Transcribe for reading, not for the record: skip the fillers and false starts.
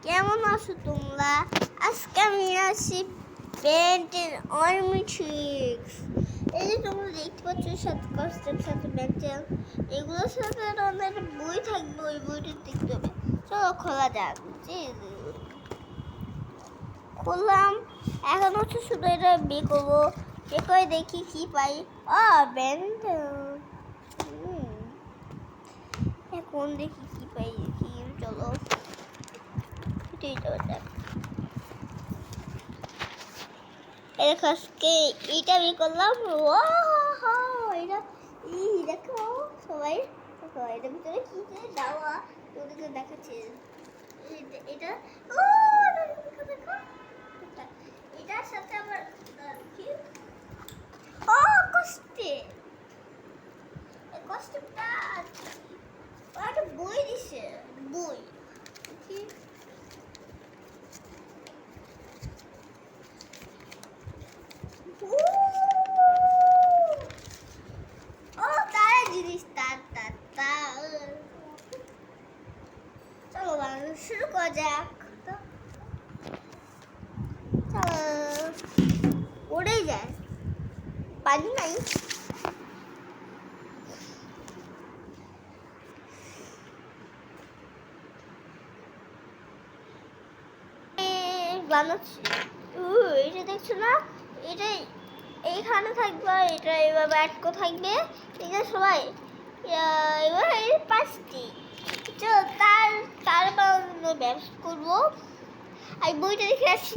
কেমন আছো তোমরা? আজকে আমি আছি পেন্টের আর্মি ট্রিক্স। এই যে তোমরা দেখতে পাচ্ছ সাথে কষ্টের সাথে পেন্টেল, এগুলোর সাথে অনেক বই থাকবে, ওই বইটা দেখতে হবে। চলো খোলা যাক। খুললাম। এখন হচ্ছে শুধু এটা বের করবো, বের করে দেখি কি পাই। পেন্টেল। এখন দেখি কি পাই, দেখি। চলো এইটা বের করলাম। এটা দেখো সবাই, দেখো এটার ভিতরে কি যে দেওয়া ওদেরকে দেখাচ্ছে। এটা দেখো দেখো, এটার সাথে আবার কি কষ্টে কষ্টটা একটা বই দিছে, বই কি চলো শুরু করা যাক। উড়ে যায়, পানি নাই। বানাচ্ছি। এটা দেখছো না, এটা এইখানে থাকবে, এটা এভাবে আটকো থাকবে। ঠিক আছে সবাই, এবার পাঁচটি তার ব্যবস্থা করবো। আর বইটা দেখে আসি।